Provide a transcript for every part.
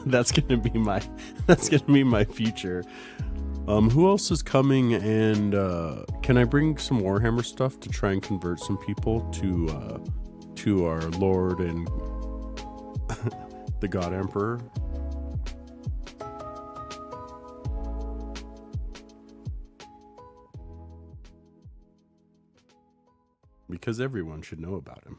That's gonna be my future. Who else is coming? And can I bring some Warhammer stuff to try and convert some people to our Lord and the God Emperor? Because everyone should know about him.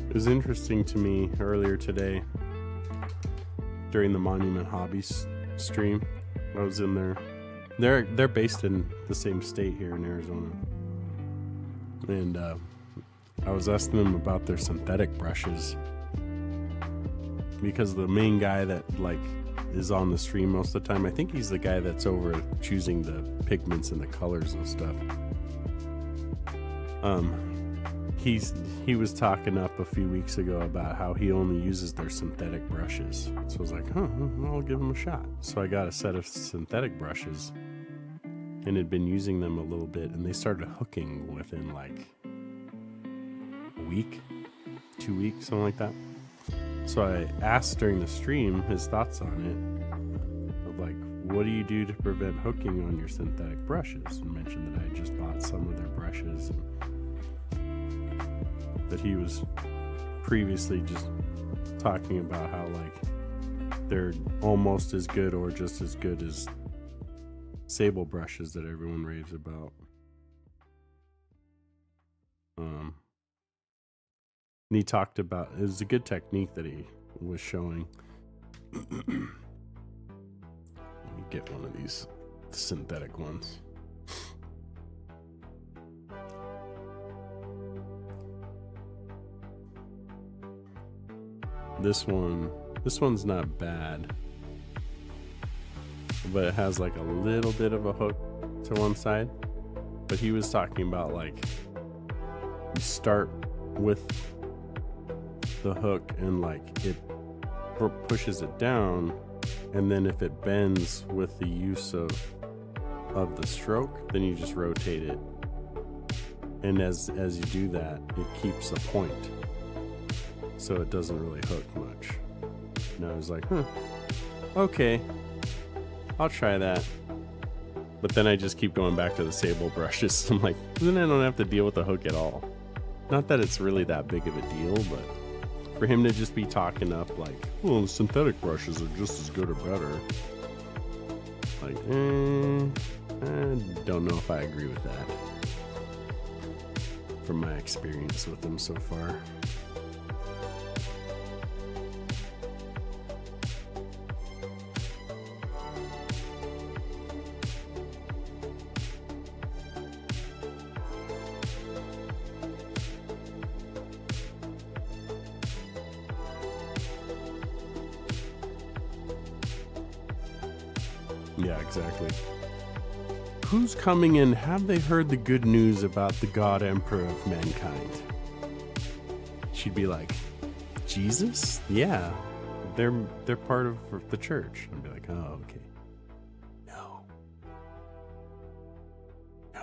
It was interesting to me earlier today during the Monument Hobbies stream. I was in there. They're based in the same state here in Arizona, and I was asking them about their synthetic brushes because the main guy that is on the stream most of the time, I think he's the guy that's over choosing the pigments and the colors and stuff. He was talking up a few weeks ago about how he only uses their synthetic brushes. So I was like, I'll give him a shot. So I got a set of synthetic brushes and had been using them a little bit, and they started hooking within like a week, 2 weeks, something like that. So I asked during the stream his thoughts on it, of like, what do you do to prevent hooking on your synthetic brushes? And mentioned that I had just bought some of their brushes, and that he was previously just talking about how like they're almost as good or just as good as sable brushes that everyone raves about. And he talked about, it was a good technique that he was showing. Let me get one of these synthetic ones. This one's not bad, but it has like a little bit of a hook to one side. But he was talking about like you start with the hook and like it pushes it down, and then if it bends with the use of the stroke, then you just rotate it, and as you do that, it keeps a point, so it doesn't really hook much. And I was like, okay, I'll try that. But then I just keep going back to the sable brushes. I'm like, then I don't have to deal with the hook at all. Not that it's really that big of a deal, but for him to just be talking up like, well, the synthetic brushes are just as good or better. Like, I don't know if I agree with that from my experience with them so far. Yeah, exactly. Who's coming in? Have they heard the good news about the God Emperor of mankind? She'd be like, Jesus? Yeah, they're part of the church. I'd be like, oh, okay. No,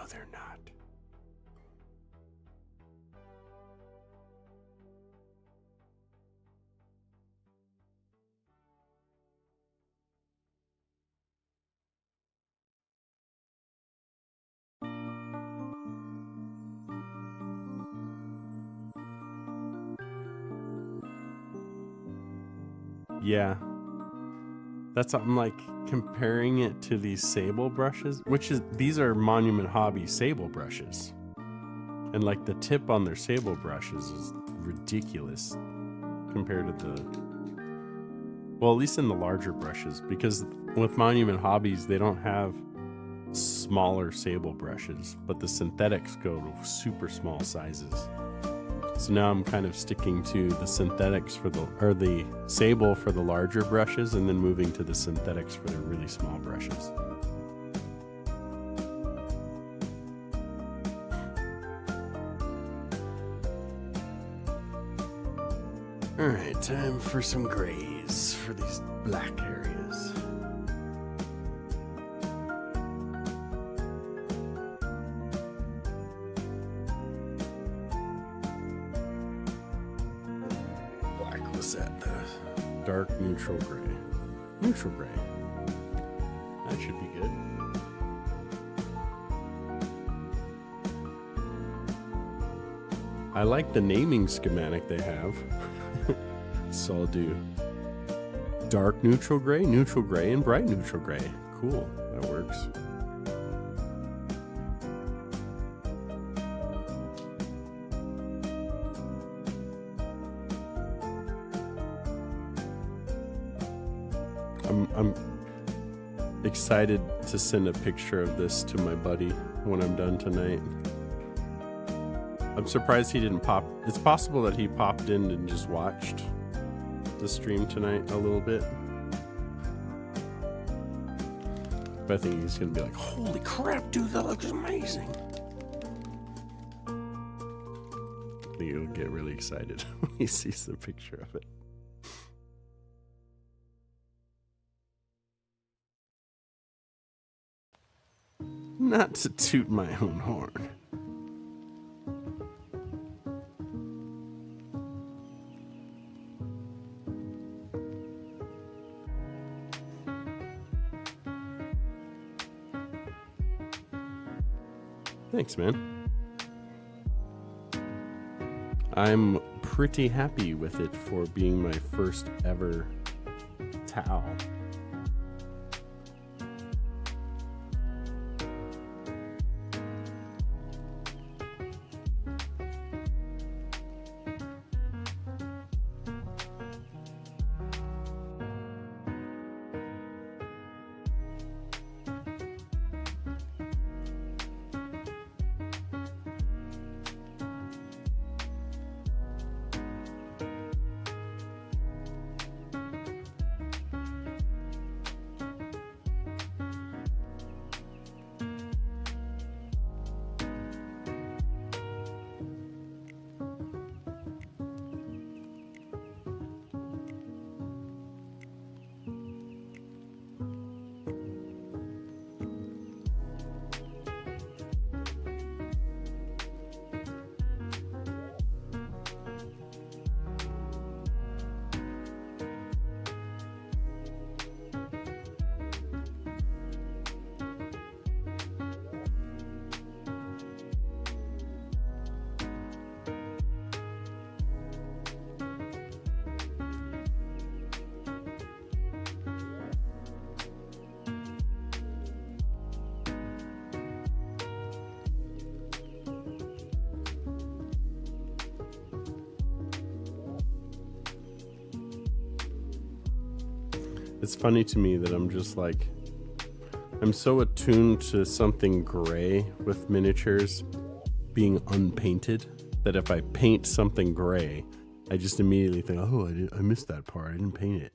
they're not. Yeah. I'm like comparing it to these sable brushes, these are Monument Hobby sable brushes. And like the tip on their sable brushes is ridiculous compared to well, at least in the larger brushes, because with Monument Hobbies, they don't have smaller sable brushes, but the synthetics go to super small sizes. So now I'm kind of sticking to the synthetics or the sable for the larger brushes, and then moving to the synthetics for the really small brushes. All right, time for some grays for these black areas. Black was that the dark neutral gray. Neutral gray. That should be good. I like the naming schematic they have. So I'll do dark neutral gray, and bright neutral gray. Cool, that works. I'm excited to send a picture of this to my buddy when I'm done tonight. I'm surprised he didn't pop. It's possible that he popped in and just watched the stream tonight a little bit. But I think he's gonna be like, holy crap, dude, that looks amazing. I think he'll get really excited when he sees the picture of it. Not to toot my own horn. Thanks, man. I'm pretty happy with it for being my first ever towel. It's funny to me that I'm just like, I'm so attuned to something gray with miniatures being unpainted that if I paint something gray, I just immediately think, oh, I missed that part. I didn't paint it.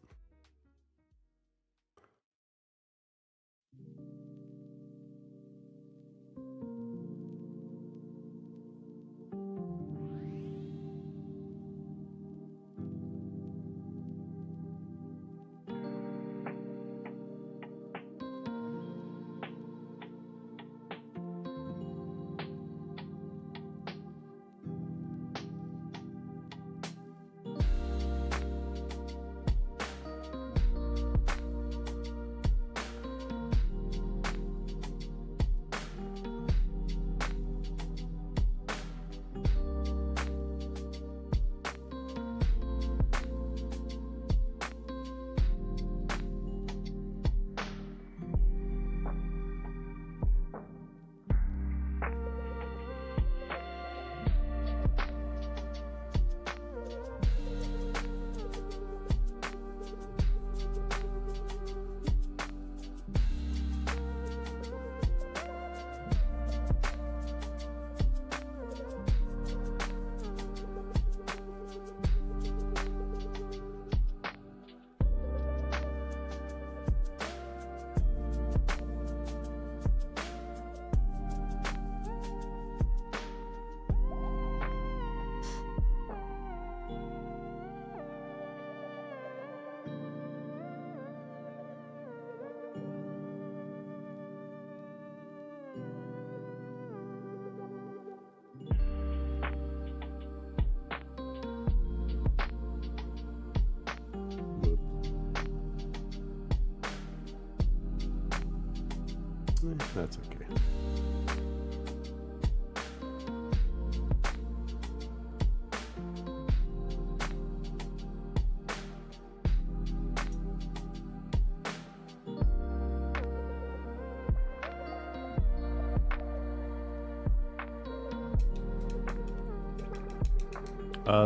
That's okay.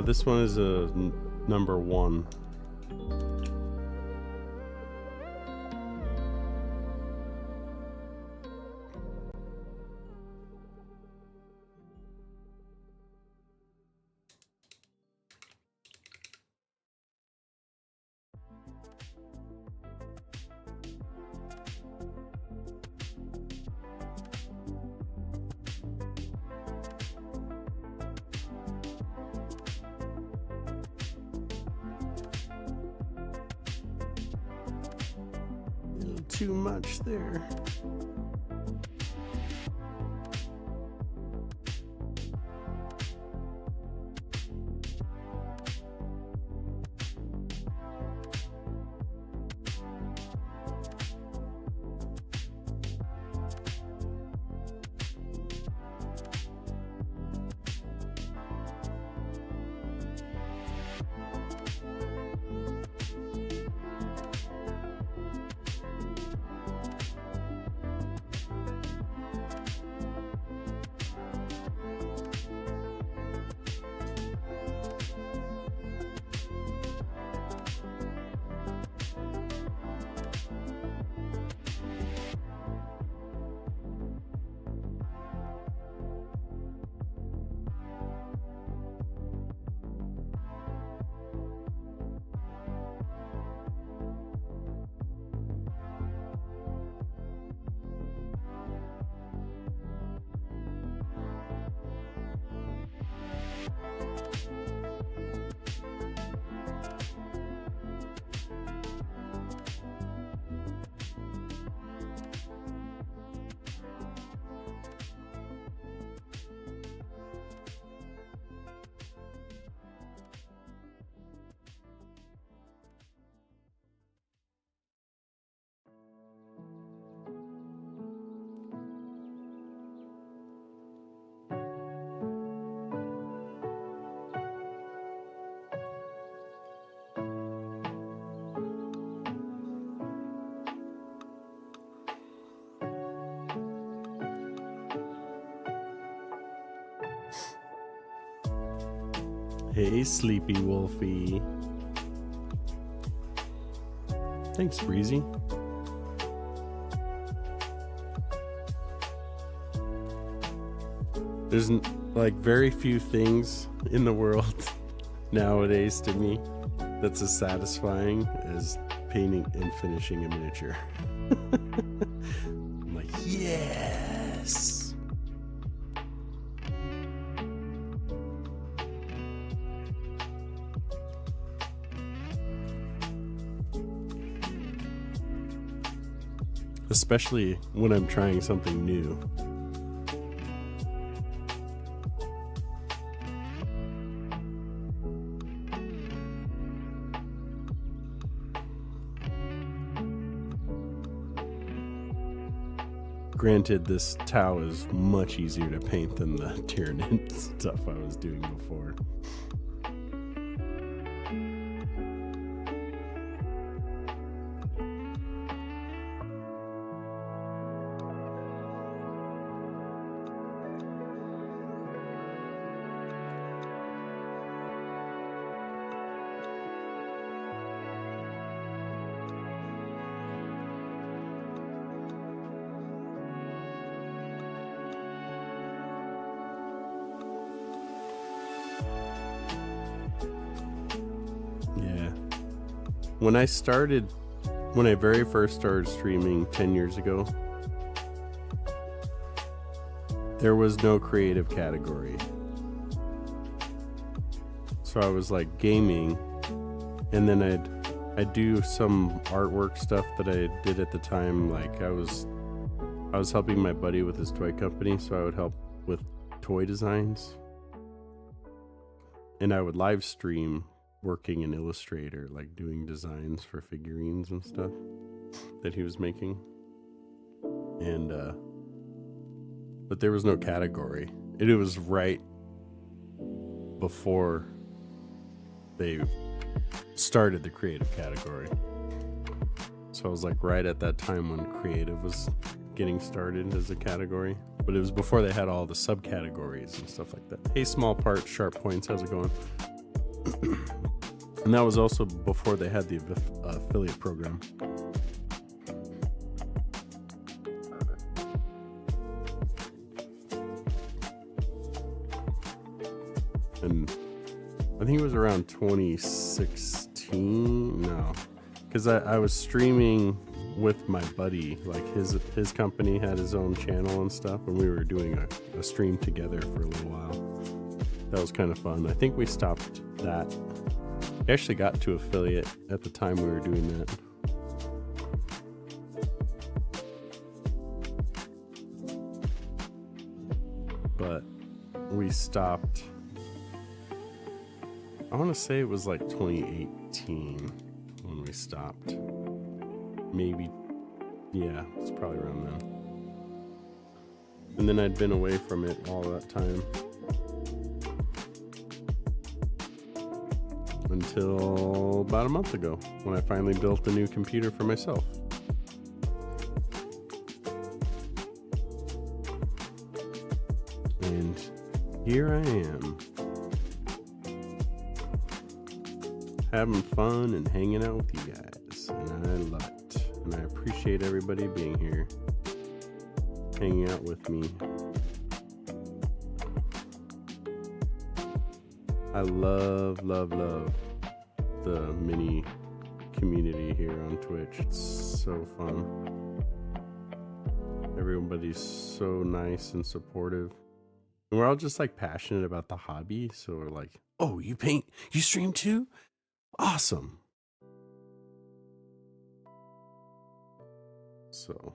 This one is a number 1. Too much there. Hey, Sleepy Wolfie. Thanks, Breezy. There's like very few things in the world nowadays to me that's as satisfying as painting and finishing a miniature. I'm like, yes. Especially when I'm trying something new. Granted, this Tau is much easier to paint than the Tyranid stuff I was doing before. When I very first started streaming 10 years ago, there was no creative category. So I was like gaming, and then I'd do some artwork stuff that I did at the time. Like I was helping my buddy with his toy company, so I would help with toy designs. And I would live stream working in Illustrator, like doing designs for figurines and stuff that he was making. And but there was no category. It was right before they started the creative category. So I was like right at that time when creative was getting started as a category, but it was before they had all the subcategories and stuff like that. Hey, small parts, sharp points, how's it going? And that was also before they had the affiliate program. And I think it was around 2016. No, because I was streaming with my buddy. Like his company had his own channel and stuff, and we were doing a stream together for a little while. That was kind of fun. I think we stopped that. I actually got to affiliate at the time we were doing that. But we stopped. I want to say it was like 2018 when we stopped. Maybe, yeah, it's probably around then. And then I'd been away from it all that time. Until about a month ago, when I finally built a new computer for myself. And here I am, having fun and hanging out with you guys, and I love it. And I appreciate everybody being here, hanging out with me. I love the mini community here on Twitch. It's so fun. Everybody's so nice and supportive. And we're all just like passionate about the hobby. So we're like, oh, you paint, you stream too? Awesome. So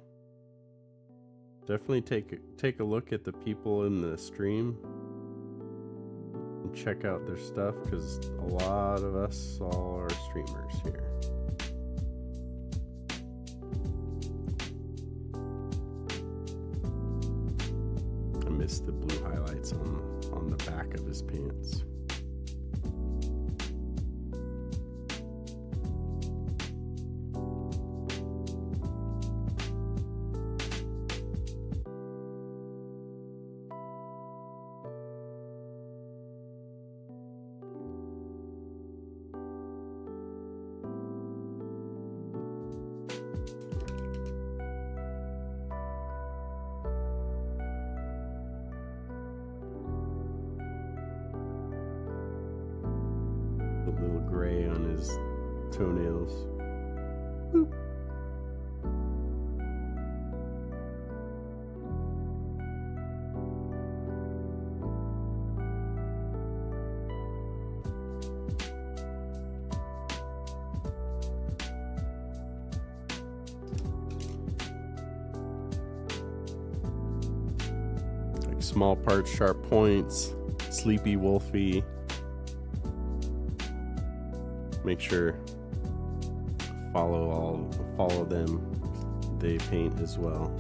definitely take a look at the people in the stream and check out their stuff, because a lot of us all are streamers here. I miss the blue highlights on the back of his pants. The little gray on his toenails. Boop. Like small parts, sharp points, sleepy wolfy. Make sure follow them. They paint as well.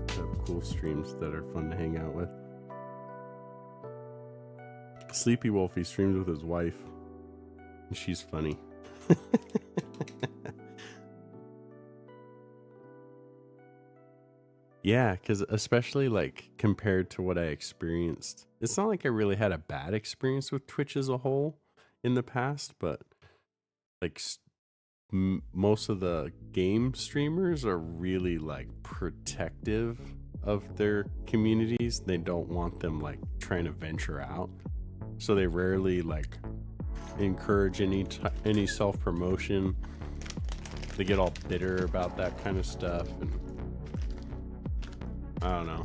They have cool streams that are fun to hang out with. Sleepy Wolfie streams with his wife, and she's funny. Yeah, because especially like compared to what I experienced, it's not like I really had a bad experience with Twitch as a whole in the past, but like most of the game streamers are really like protective of their communities. They don't want them like trying to venture out, so they rarely like encourage any self-promotion. They get all bitter about that kind of stuff, and I don't know.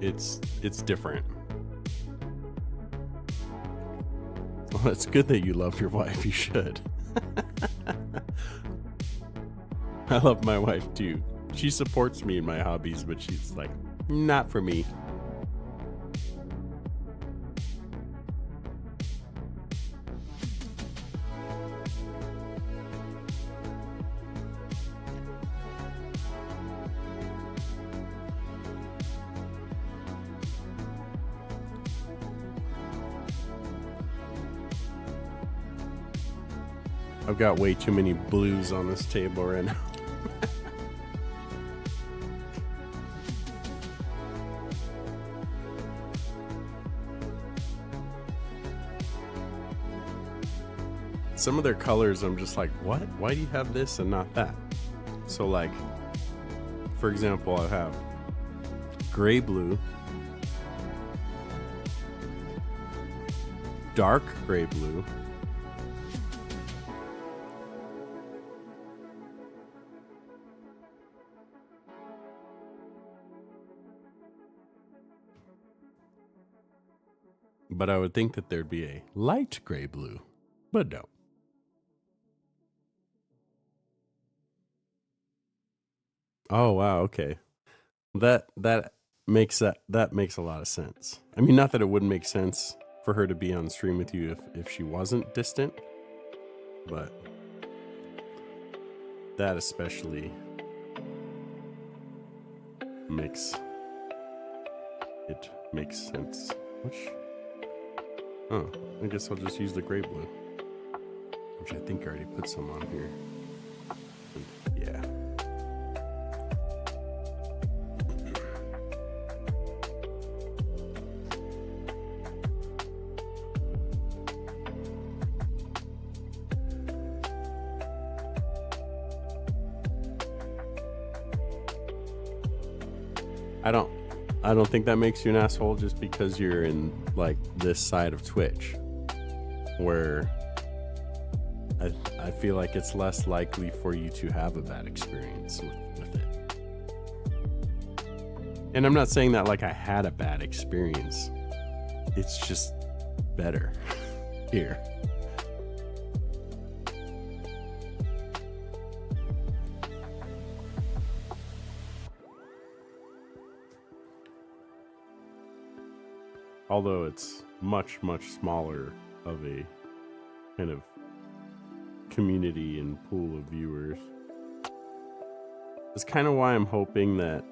It's different. Well, it's good that you love your wife. You should. I love my wife too. She supports me in my hobbies, but she's like, not for me. I've got way too many blues on this table right now. Some of their colors, I'm just like, what? Why do you have this and not that? So like, for example, I have gray blue, dark gray blue, but I would think that there'd be a light gray blue, but no. Oh wow, okay. That makes a lot of sense. I mean, not that it wouldn't make sense for her to be on stream with you if she wasn't distant, but that especially makes sense. Oh, I guess I'll just use the gray blue, which I think I already put some on here. Yeah. I don't think that makes you an asshole just because you're in like this side of Twitch, where I feel like it's less likely for you to have a bad experience with it. And I'm not saying that like I had a bad experience. It's just better here. Although it's much, much smaller of a kind of community and pool of viewers. That's kind of why I'm hoping that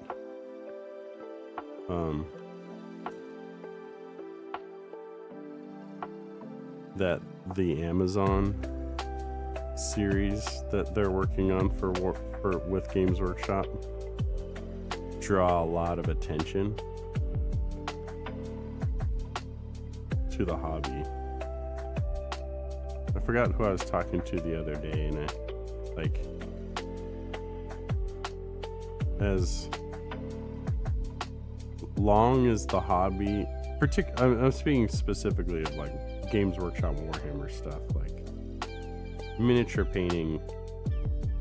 that the Amazon series that they're working on for with Games Workshop draw a lot of attention to the hobby. I forgot who I was talking to the other day, and as long as the hobby, I'm speaking specifically of like Games Workshop Warhammer stuff, like miniature painting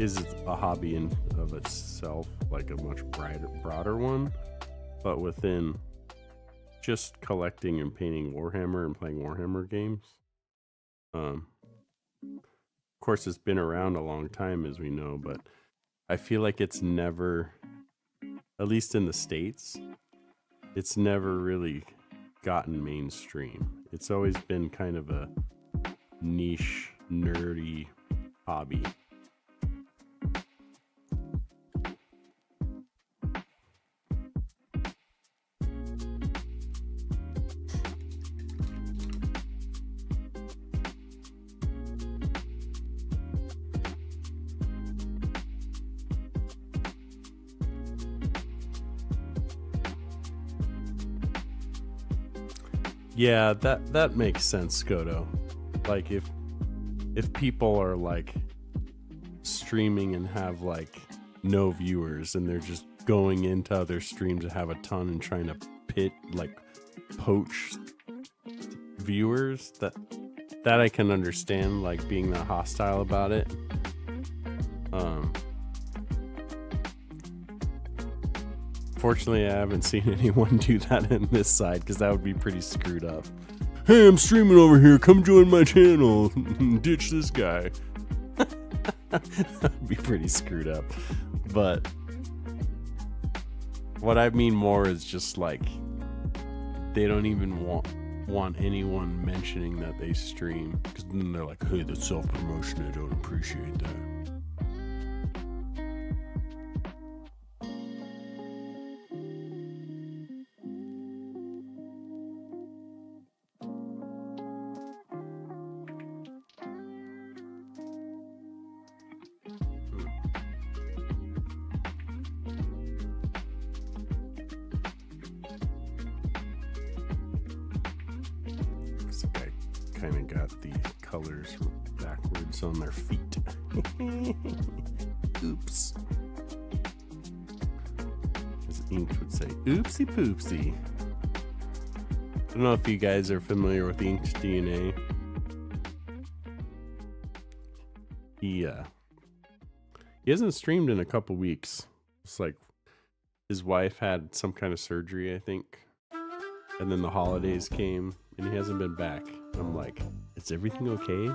is a hobby in of itself, like a much broader one, but within just collecting and painting Warhammer and playing Warhammer games. Of course, it's been around a long time, as we know, but I feel like it's never, at least in the States, it's never really gotten mainstream. It's always been kind of a niche, nerdy hobby. Yeah, that makes sense, Skoto. Like if people are like streaming and have like no viewers and they're just going into other streams that have a ton and trying to poach viewers, that I can understand, like being that hostile about it. Fortunately, I haven't seen anyone do that in this side, because that would be pretty screwed up. Hey, I'm streaming over here. Come join my channel. Ditch this guy. That'd be pretty screwed up. But what I mean more is just like they don't even want anyone mentioning that they stream, because then they're like, hey, that's self-promotion. I don't appreciate that. looks like I kind of got the colors backwards on their feet. Oops. As Inked would say, oopsie poopsie. I don't know if you guys are familiar with Inked DNA. He hasn't streamed in a couple weeks. It's like his wife had some kind of surgery, I think. And then the holidays came and he hasn't been back. I'm like, is everything okay?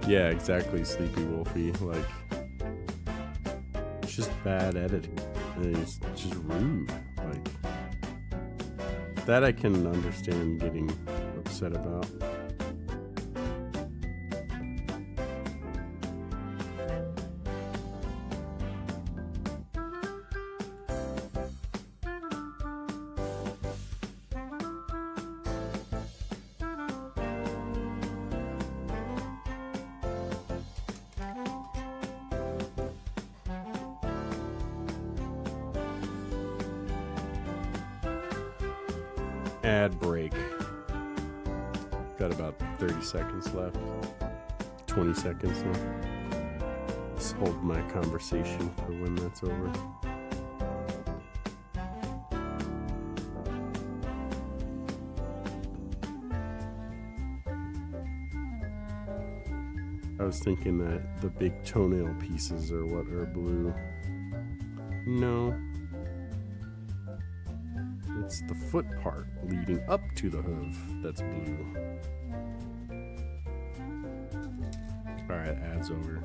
Yeah, exactly, Sleepy Wolfie. Like, it's just bad editing. It's just rude. Like, that I can understand getting upset about. Ad break. Got about 30 seconds left. 20 seconds left. Just hold my conversation for when that's over. I was thinking that the big toenail pieces are what are blue. No. It's the foot part leading up to the hoof that's blue. Alright, ad's over.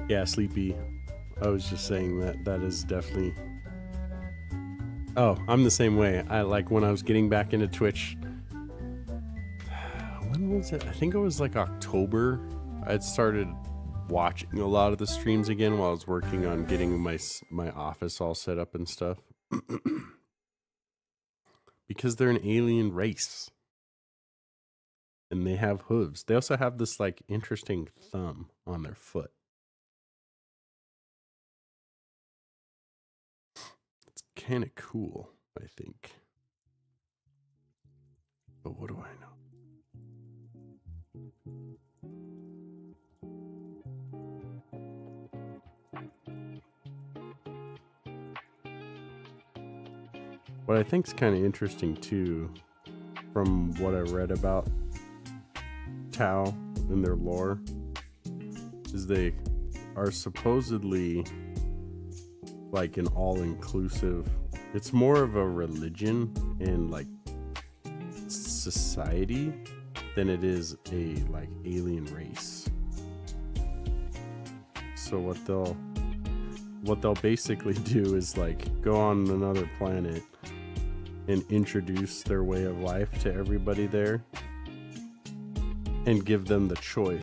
Yeah, Sleepy. I was just saying that is definitely... Oh, I'm the same way. I like when I was getting back into Twitch. When was it? I think it was like October. I had started watching a lot of the streams again while I was working on getting my office all set up and stuff. Because they're an alien race. And they have hooves. They also have this like interesting thumb on their foot. It's kind of cool, I think. But what do I know? What I think is kind of interesting too, from what I read about Tau and their lore, is they are supposedly like an all-inclusive. It's more of a religion and like society than it is a like alien race. So what they'll basically do is like go on another planet and introduce their way of life to everybody there and give them the choice